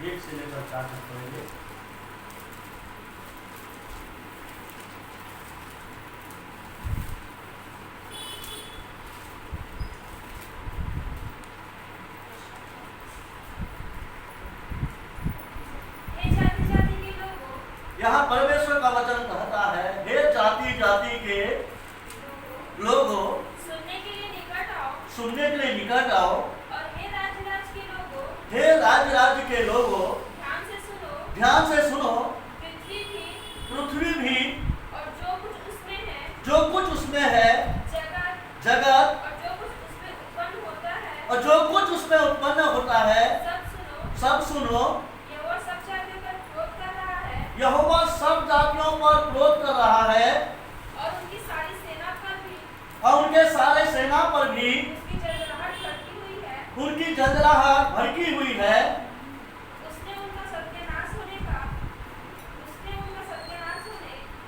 1 से लेकर 4 तक पढ़ेंगे। यहाँ परमेश्वर का वचन कहता है, हे जाति जाति के लोगों, सुनने के लिए निकट आओ, सुनने के लिए निकट आओ, और हे राज के लोगों, हे राज के लोगों, ध्यान से सुनो, पृथ्वी भी और जो कुछ उसमें है, जगत और जो कुछ उसमें उत्पन्न होता है, सब सुनो, यहोवा सब जातियों पर क्रोध कर रहा है, और उनकी सारी सेना पर भी उनकी जलजलाहट भड़की हुई है।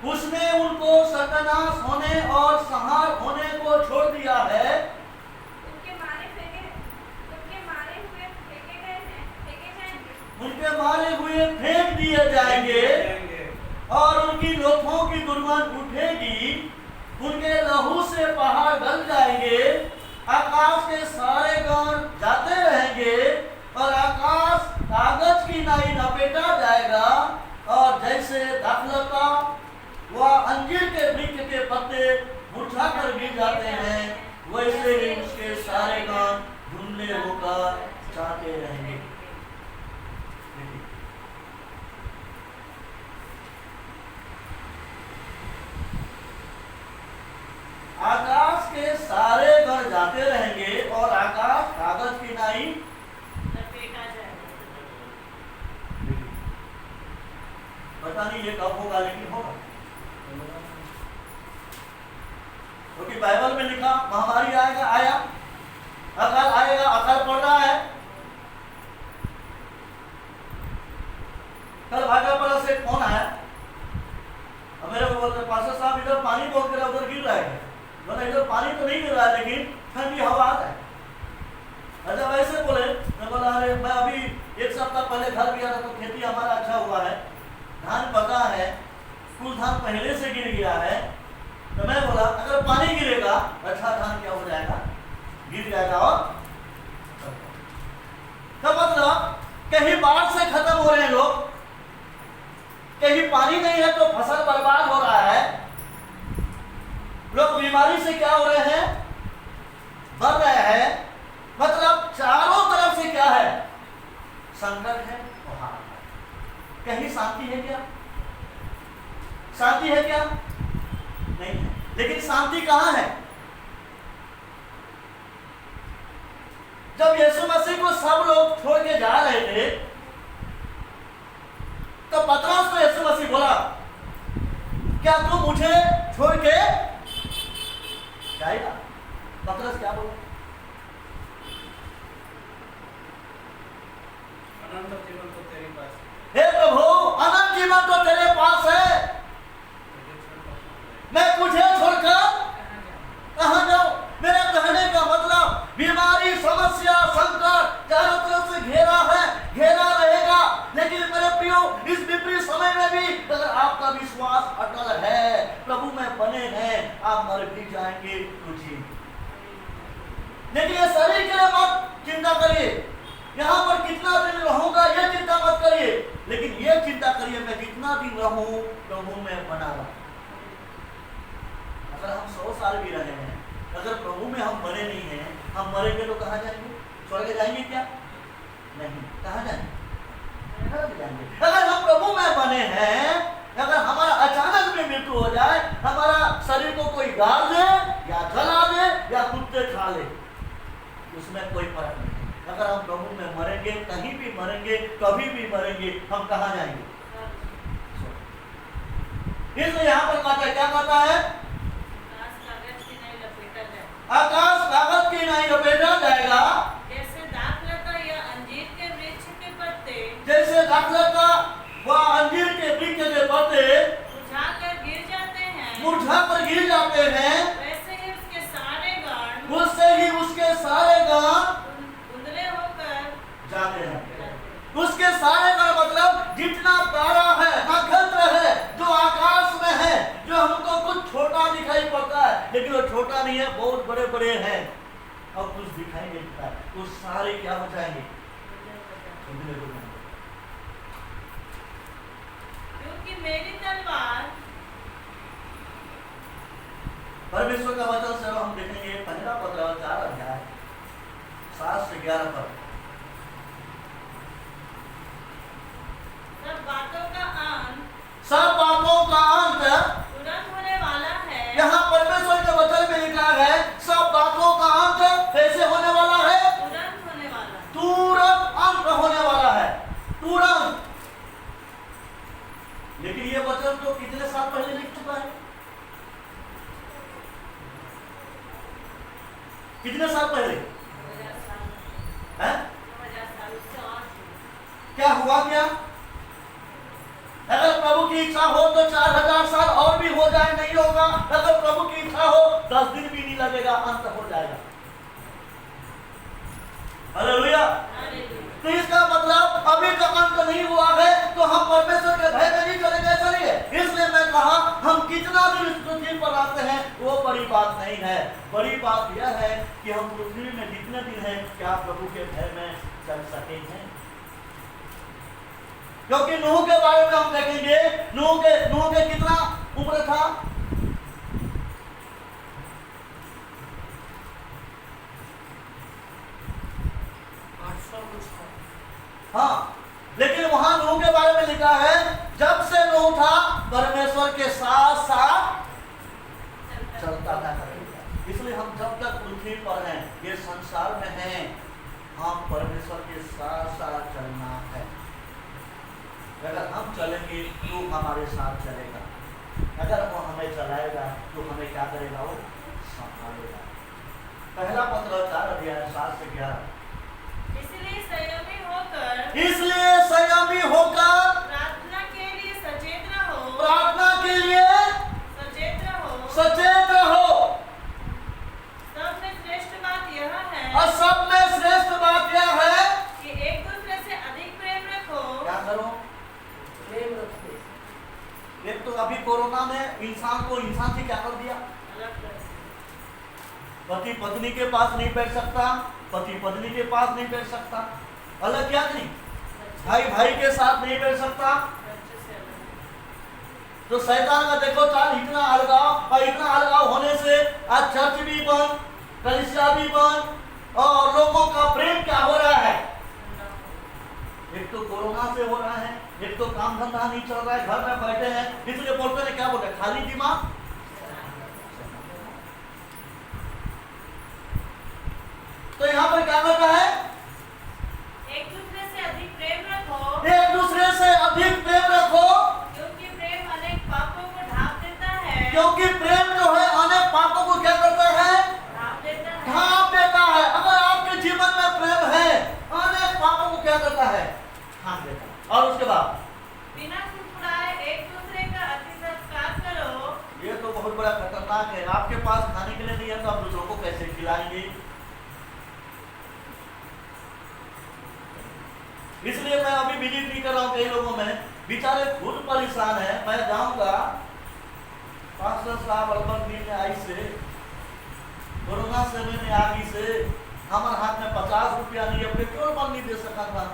उसने उनको सत्यानाश होने और संहार होने को छोड़ दिया है। उनके मारे हुए फेंक दिए जाएंगे और उनकी लोथों की दुर्गंध उठेगी। उनके लहू से पहाड़ गल जाएंगे, आकाश के सारे गण जाते रहेंगे और आकाश कागज की नाई लपेटा जाएगा। और जैसे दाखलता व अंजीर के वृक्ष के पत्ते मुरझा कर गिर जाते हैं, वैसे ही उसके सारे गण धुंधले होकर जाते रहेंगे। आकाश के सारे गण जाते रहेंगे और आकाश कागज की नाई लपेटा जाएगा। पता नहीं ये कब होगा, लेकिन होगा। क्योंकि बाइबल में लिखा महामारी आया, अकाल आएगा, अकाल पड़ रहा है। कल भागलपुर से फोन आया, मेरे को बोलते पास्टर साहब इधर पानी बहुत गिरा, उधर गिर रहा है। बोला इधर पानी तो नहीं गिर रहा है, लेकिन ठंडी हवा आ रहा है। अच्छा वैसे बोले, मैं बोला अरे मैं अभी 1 सप्ताह पहले घर गया था तो खेती हमारा अच्छा हुआ है, धान पका है, कुछ धान पहले से गिर गया है। तो मैं बोला अगर पानी गिरेगा अच्छा धान क्या हो जाएगा, गिर जाएगा। और तो मतलब कहीं बाढ़ से खत्म हो रहे हैं लोग, कहीं पानी नहीं है तो फसल बर्बाद हो रहा है, लोग बीमारी से क्या हो रहे हैं, बढ़ रहे हैं। मतलब चारों तरफ से क्या है, संकट है, हार है। कहीं शांति है क्या, शांति है क्या, नहीं है। लेकिन शांति कहां है? जब यीशु मसीह को सब लोग छोड़ के जा रहे थे तो पतरस को यीशु मसीह बोला, क्या तू मुझे छोड़ के जाएगा? पतरस क्या बोला? अनंत जीवन तो तेरे पास है। हे प्रभु, अनंत जीवन तो तेरे पास है, मैं तुझे छोड़कर कहां जाऊं? मेरे कहने का मतलब बीमारी, समस्या, संकट चारों तरफ से घेरा है, घेरा रहेगा। लेकिन मेरे प्रियो, इस विपरीत समय में भी अगर आपका विश्वास अटल है, प्रभु में बने हैं, आप मर भी जाएंगे तो जी। लेकिन ये शरीर के लिए मत चिंता करिए, यहाँ पर कितना दिन रहूंगा ये चिंता मत करिए, लेकिन ये चिंता करिए मैं कितना दिन रहूं प्रभु में बना रहूं। अगर हम 100 साल भी रहे हैं, अगर प्रभु में हम बने नहीं हैं, हम मरेंगे तो कहाँ जाएंगे? स्वर्ग जाएंगे क्या? नहीं, कहाँ जाएंगे? जाएंगे। अगर हम प्रभु में बने हैं, अगर हमारा अचानक में मृत्यु हो जाए, हमारा शरीर को कोई गाड़ दे या जला दे या कुत्ते खा ले, उसमें कोई फर्क नहीं। अगर हम प्रभु में मरेंगे, कहीं भी मरेंगे, कभी भी मरेंगे, हम कहाँ जाएंगे? इसलिए यहाँ पर क्या कहता है? आकाश कागज की नाई लपेटा जाएगा, जैसे दाखलता या अंजीर के वृक्ष के पत्ते, जैसे दाखलता व अंजीर के वृक्ष के पत्ते मुरझा कर गिर जाते हैं, वैसे ही उसके सारे गण धुंधले होकर जाते हैं। उसके सारे छोटा नहीं है, बहुत बड़े बड़े हैं, अब कुछ दिखाई नहीं देता, तो सारे क्या हो जाएंगे? क्योंकि मेरी तलवार परमेश्वर का वचन से हम देखेंगे पहला पत्र 4 अध्याय 7 से 11 पर। सब बातों का अंत तुरंत होने वाला है। यहाँ परमेश्वर के वचन में लिखा है सब बातों का अंत कैसे होने वाला है? तुरंत होने वाला। तुरंत अंत होने वाला है, तुरंत। लेकिन ये वचन तो कितने साल पहले लिख चुका है? कितने साल पहले? 2000 साल। हैं? 2000 साल उससे और क्या हुआ क्या? अगर प्रभु की इच्छा हो तो 4000 साल और भी हो जाए, नहीं होगा। अगर प्रभु की इच्छा हो 10 दिन भी नहीं लगेगा, अंत हो जाएगा। हालेलुया। तो इसका मतलब अभी तक अंत नहीं हुआ है, तो हम परमेश्वर के भय में नहीं चलेंगे। चलिए, इसलिए मैं कहा हम कितना दिन इस पृथ्वी पर आते हैं वो बड़ी बात नहीं है। बड़ी बात यह है कि हम पृथ्वी में जितने दिन हैं क्या प्रभु के भय में चल सके हैं। क्योंकि नूह के बारे में हम देखेंगे, नूह के कितना उम्र था? हाँ, लेकिन वहां नूह के बारे में लिखा है जब से नूह था परमेश्वर के साथ साथ चलता था। इसलिए हम जब तक पृथ्वी पर हैं, ये संसार में हैं, हम परमेश्वर के साथ साथ चलना है। अगर हम चलेंगे तो हमारे साथ चलेगा, अगर वो हमें चलाएगा तो हमें क्या करेगा? वो संभालेगा। पहला पत्र 4 अध्याय 7 से 11। इसलिए संयमी होकर प्रार्थना के लिए सचेत रहो। सब में श्रेष्ठ बात यह है और सब में श्रेष्ठ बात यह है कि एक दूसरे से अधिक प्रेम रखो। क्या करो? प्रेम रखो। एक तो अभी कोरोना में इंसान को इंसान से क्या कर दिया? पति पत्नी के पास नहीं बैठ सकता, पति पत्नी के पास नहीं बैठ सकता, अलग क्या नहीं, भाई भाई के साथ नहीं बैठ सकता। तो शैतान का देखो चाल, इतना अलगाव, और इतना अलगाव होने से आज चर्च भी बंद, कलीसिया भी बंद, और लोगों का प्रेम क्या हो रहा है? एक तो कोरोना से हो रहा है, एक तो काम धंधा नहीं चल रहा है, घर में बैठे हैं, इसलिए बोलते हैं क्या बोलते हैं? खाली दिमाग। तो यहाँ पर क्या करता है? एक दूसरे से अधिक प्रेम रखो। एक दूसरे से अधिक प्रेम रखो, क्योंकि प्रेम अनेक पापों को ढांप देता है। क्योंकि प्रेम जो है अनेक पापों को क्या करता है? ढांप देता है। अगर आपके जीवन में प्रेम है, अनेक पापों को क्या करता है? ढांप देता है। और उसके बाद बिना कुड़कुड़ाए एक दूसरे का अति सत्कार करो। ये तो बहुत बड़ा खतरनाक है। आपके पास खाने के लिए नहीं है तो आप दूसरों को कैसे खिलाएंगे? इसलिए मैं अभी विजिट नहीं कर रहा हूँ कई लोगों में, बेचारे खुद परेशान है। मैं जाऊंगा पास्टर साहब अल्बर्ट मिलने आई से, कोरोना समय में आगी से हमारे हाथ में 50 रुपया नहीं है, पेट्रोल बंद नहीं दे सका था,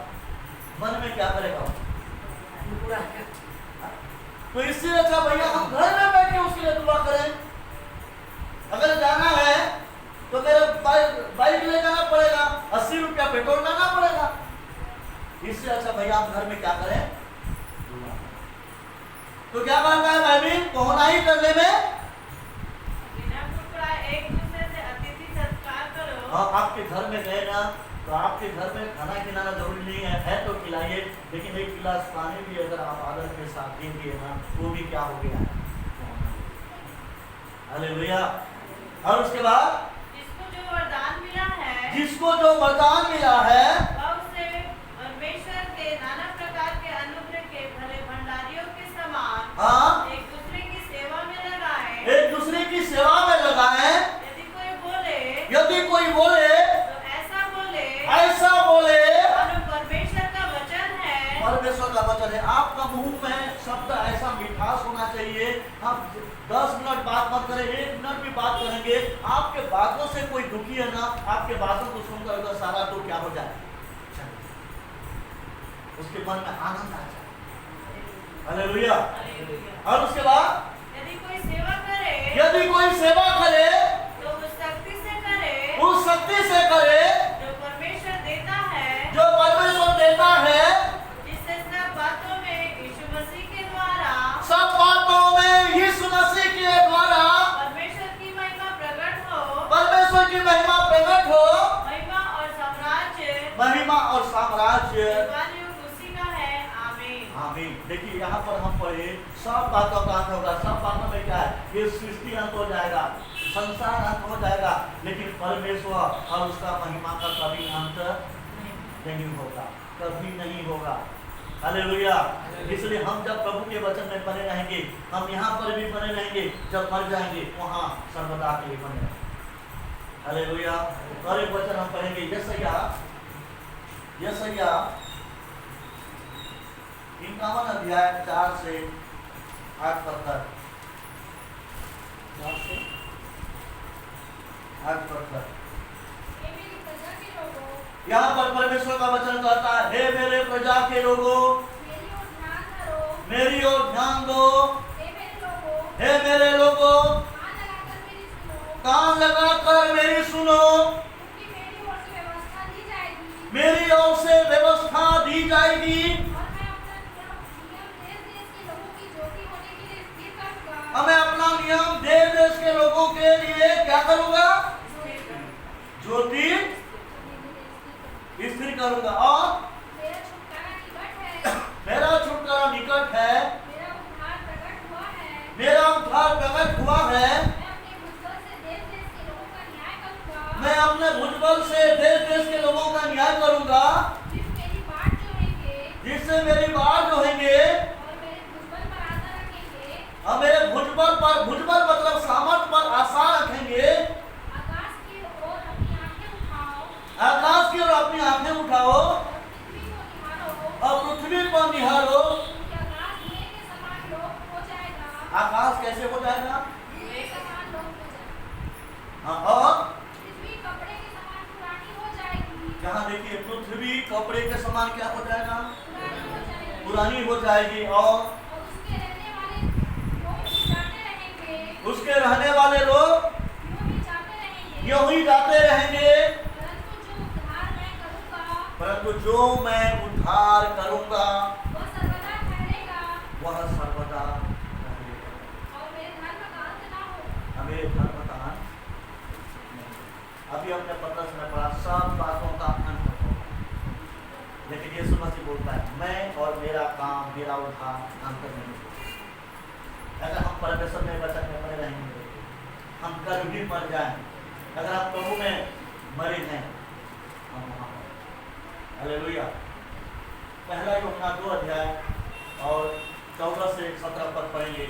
मन में क्या करेगा? तो इससे अच्छा भैया हम घर में बैठ के उसके लिए दुआ करें। अगर जाना है तो मेरे बाइक ले जाना पड़ेगा, 80 रुपया पेट्रोल डालना पड़ेगा। इससे अच्छा भैया हम घर में क्या करें? तो क्या करना है भाई? कोहनाई करने में बिना कुड़कुड़ाए एक दूसरे से अतिथि सत्कार करो। हाँ, आपके घर में गए ना तो आपके घर में खाना खिलाना जरूरी नहीं है तो खिलाइए, लेकिन एक गिलास पानी भी अगर आप आदर के साथ देंगे ना वो भी क्या हो गया? हालेलुया। और उसके बाद जिसको जो वरदान मिला है वह उसे परमेश्वर के नाना प्रकार के अनुग्रह के भले भंडारियों के समान हाँ, एक दूसरे की सेवा में लगाए। एक दूसरे की सेवा में लगाए। यदि कोई बोले तो ऐसा बोले मानो परमेश्वर का वचन है। परमेश्वर का वचन है। आपका मुंह में शब्द ऐसा मिठास होना चाहिए। आप 10 मिनट बात मत करें, 1 मिनट भी बात करेंगे, आप दुखी है ना, आपके बातों को सुनकर अगर सारा दुख क्या हो जाए, उसके मन में आनंद आ जाए। हालेलुया। और उसके बाद यदि कोई सेवा करे तो उस शक्ति से करे जो परमेश्वर देता है, जिससे सब बातों में यीशु मसीह के द्वारा परमेश्वर की महिमा प्रकट हो। महिमा और साम्राज्य युगान युग उसी का है। आमीन। आमीन। देखिए यहाँ पर हम पढ़े सब बातों का अंत होगा। सब बातों में क्या है, ये सृष्टि अंत हो जाएगा, संसार अंत हो जाएगा, लेकिन परमेश्वर और उसका महिमा का कभी अंत नहीं होगा, कभी नहीं होगा। हालेलुया। इसलिए हम जब प्रभु के वचन में बने रहेंगे, हम यहाँ पर भी बने रहेंगे, जब मर जाएंगे वहाँ सर्वदा के लिए बने रहेंगे। हालेलुया। और एक वचन हम पढ़ेंगे यशायाह 51 अध्याय 4 से 8 पद तक। यहाँ पर परमेश्वर का वचन कहता है, हे मेरे प्रजा के लोगों, मेरी ओर ध्यान दो। हे मेरे लोगों, कान लगाकर मेरी सुनो। मेरी ओर से व्यवस्था दी जाएगी। मैं अपना नियम देश के लोगों के लिए क्या करूंगा? ज्योति स्थिर करूंगा। और मेरा छुटकारा निकट है। मेरा उद्धार प्रकट हुआ है। मैं अपने भुजबल से देश के लोगों का न्याय करूंगा, जिससे मेरी बात जो होंगे और मेरे भुजबल मतलब सामर्थ पर आशा रखेंगे। आकाश की ओर अपनी आंखें उठाओ और पृथ्वी पर निहारो। आकाश कैसे हो जाएगा? और जहाँ देखिए पृथ्वी कपड़े के समान क्या हो जाएगा? पुरानी हो जाएगी। और उसके रहने वाले लोग यूं ही जाते रहेंगे। परंतु जो मैं उद्धार करूंगा वह सर्वदा रहेगा। हमें धर्म का अंत नहीं। अभी अपने पत्रस में पढ़ा, सब बातों का अंत होगा, लेकिन यीशु मसीह बोलता है, मैं और मेरा काम, मेरा उद्धार अंत नहीं होगा। अगर हम परमेश्वर में वचन में बने रहेंगे, हम कल भी मर जाएं, अगर आप प्रभु में मरे हैं, हम वहाँ पर। हालेलुया। पहला यूहन्ना 2 अध्याय और 14 से 17 पद पढ़ेंगे।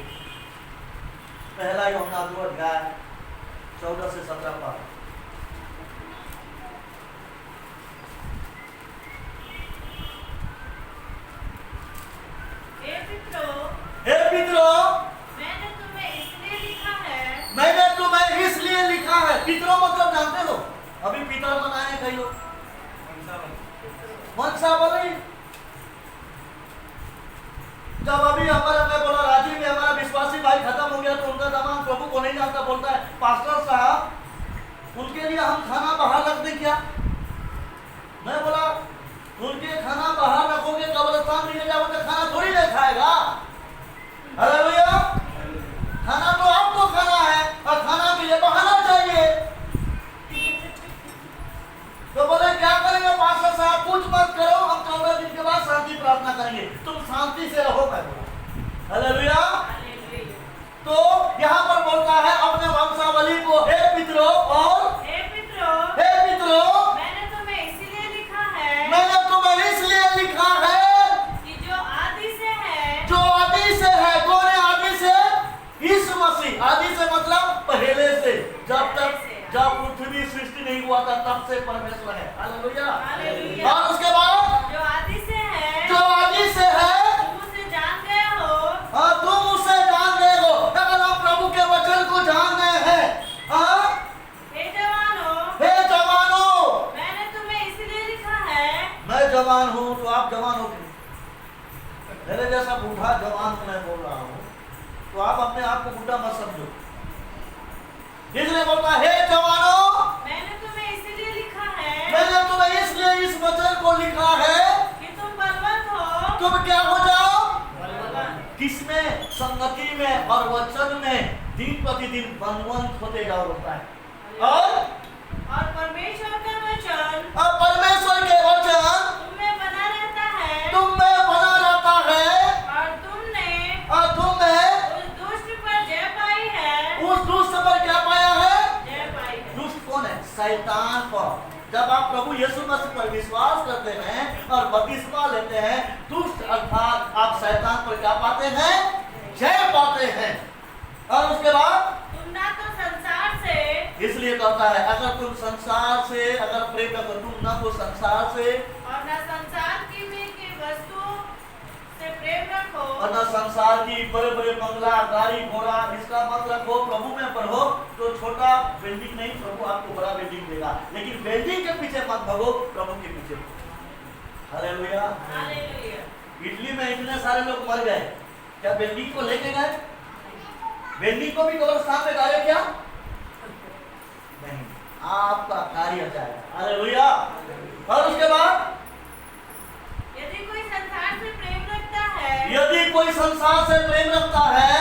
पहला यूहन्ना 2 अध्याय 14 से 17 पद। हे पितरों, मैंने तुम्हें इसलिए लिखा है। पितरों मतलब जानते हो, अभी पितर मनाए कई लोग वंशावली। जब अभी हमारा, मैं बोला राजीव में हमारा विश्वासी भाई खत्म हो गया, तो उनका दामाद प्रभु को नहीं जानता, बोलता है पास्टर साहब उनके लिए हम खाना बाहर रख दें क्या? मैं बोला उनके खाना बाहर रखोगे, कब्रिस्तान में ले जाओगे, खाना थोड़ी नहीं खाएगा। हालेलुया। खाना तो आपको खाना है और खाना के लिए बहाना चाहिए। तो बोले क्या करेंगे पास्टर साहब? कुछ मत करो, हम 14 दिन के बाद शांति प्रार्थना करेंगे, तुम शांति से रहो। मैं बोला हालेलुया। तो यहाँ पर बोलता है अपने वंशावली को, हे पितरों, और हे पितरों, मैंने तुम्हें इसलिए लिखा है कि जो आदि से है। कौन है आदि से? यीशु मसीह। आदि से मतलब पहले से, जब पृथ्वी सृष्टि नहीं हुआ था तब से परमेश्वर है। हालेलुया। और उसके बाद जो आदि से है तुम उसे जान गए हो। तुम उसे जान गए हो। अगर हम प्रभु के वचन को जान गए हैं, जवान हूं तो आप जवान हो गए, मेरे जैसा बूढ़ा जवान मैं बोल रहा हूं, तो आप अपने आप को बूढ़ा मत समझो। इसलिए बोलता हे जवानों, मैंने तुम्हें इसलिए लिखा है मैंने तुम्हें इसलिए इस वचन को लिखा है कि तुम बलवंत हो। तुम क्या हो जाओ, बलवान। किसमें, संगति में और वचन में दिन प्रतिदिन बलवंत होते जाओ होता है। और परमेश्वर का वचन और परमेश्वर के वचन तुम में बना रहता है, तुम में बना रहता है, और तुमने उस दुष्ट पर जय पाई है। उस दुष्ट पर क्या पाया है? जय पाई है। दुष्ट कौन है? शैतान पर। जब आप प्रभु यीशु मसीह पर विश्वास करते हैं और बपतिस्मा लेते हैं, दुष्ट अर्थात आप शैतान पर क्या पाते हैं? जय पाते हैं। और उसके बाद तुम ना तो संसार से, इसलिए कहता है अगर तुम संसार से अगर प्रेम करो, तुम ना तो संसार से और न संसार की वस्तु से प्रेम रखो। और न संसार की बड़े बड़े बंगला, गाड़ी घोड़ा, इसका मतलब हो प्रभु में पढ़ो तो छोटा बिल्डिंग नहीं, प्रभु आपको बड़ा बिल्डिंग देगा, लेकिन बिल्डिंग के पीछे मत भागो, प्रभु के पीछे। हालेलुया। हालेलुया। इटली में इतने सारे लोग मर गए, क्या बिल्डिंग को लेके गए? बिल्डिंग को भी कब्रिस्तान में डाले क्या? नहीं, आपका कार्य जाएगा। हालेलुया। और उसके बाद यदि कोई संसार से प्रेम रखता है, यदि कोई संसार से प्रेम रखता है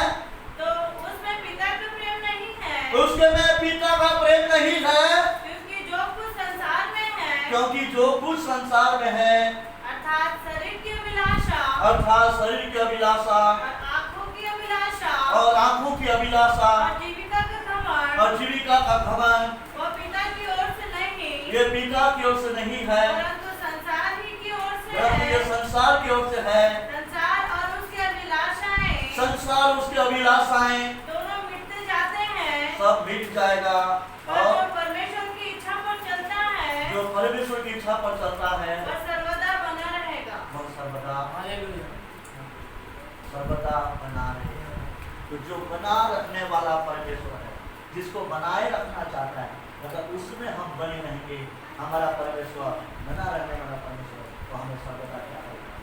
तो उसमें पिता का प्रेम नहीं है, उसके में पिता का प्रेम नहीं है, क्योंकि जो कुछ संसार में है, क्योंकि जो कुछ संसार में है अर्थात शरीर की अभिलाषा अर्थात शरीर की अभिलाषा और आंखों की अभिलाषा और आंखों की अभिलाषा और जीविका का घमंड, और जीविका का घमंड, वो पिता की ओर से नहीं, ये पिता की ओर से नहीं है, परंतु संसार ही की ओर से परंतु ये है। संसार की ओर से है। संसार और उसकी अभिलाषाएं संसार उसकी अभिलाषाएं दोनों मिटते जाते हैं, सब मिट जाएगा, और जो और परमेश्वर की इच्छा पर चलता है जो परमेश्वर की इच्छा पर चलता है वह सर्वदा बना रहेगा। वह सर्वदा हालेलुया। सर्वदा बना रहेगा। तो जो बना रखने वाला परमेश्वर है, जिसको बनाए रखना चाहता है, अगर उसमें हम बने रहेंगे, हमारा परमेश्वर बना रहने वाला परमेश्वर, तो हमें सर्वदा क्या होगा?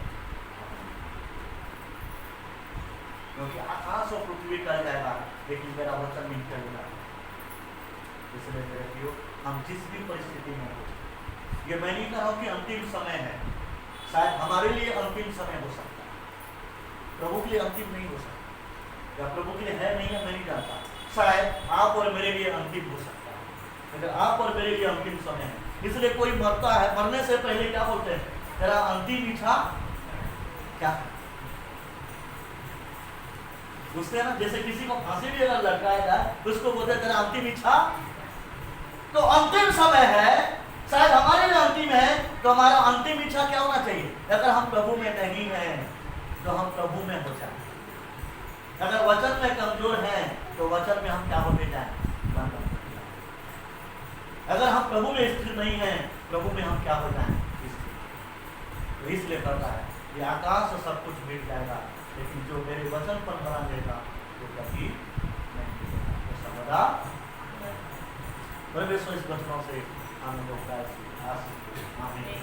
क्योंकि आकाश और पृथ्वी टल जाएगा, लेकिन मेरा वचन नहीं टलेगा। इसलिए मेरे प्रियो, हम जिस भी परिस्थिति में हो, ये मैं नहीं कह रहा हूं कि अंतिम समय है, शायद हमारे लिए अंतिम समय हो सकता है, प्रभु के लिए अंतिम नहीं हो सकता, या प्रभु के लिए है नहीं है मैं नहीं जानता, शायद आप और मेरे लिए अंतिम हो सकता है, अगर आप और मेरे लिए अंतिम समय है। इसलिए कोई मरता है, मरने से पहले क्या बोलते हैं? तेरा अंतिम इच्छा क्या है? पूछते हैं ना, जैसे किसी को फांसी भी अगर लटकाया जाए तो उसको बोलते हैं तेरा अंतिम इच्छा। तो अंतिम समय है, शायद हमारे लिए अंतिम है, तो हमारा अंतिम इच्छा क्या होना चाहिए? अगर हम प्रभु में नहीं हैं तो हम प्रभु में हो जाए, अगर वचन में कमजोर हैं तो वचन में हम क्या होते जाए? अगर हम प्रभु में स्थिर नहीं हैं, प्रभु में हम क्या हो जाए? तो इसलिए करता है ये आकाश से सब कुछ मिट जाएगा, लेकिन जो मेरे वचन पर बना रहेगा तो कभी नहीं मिटेगा, तो सर्वदा। परमेश्वर इस वचनों से हम लोग का आशीष। आमीन।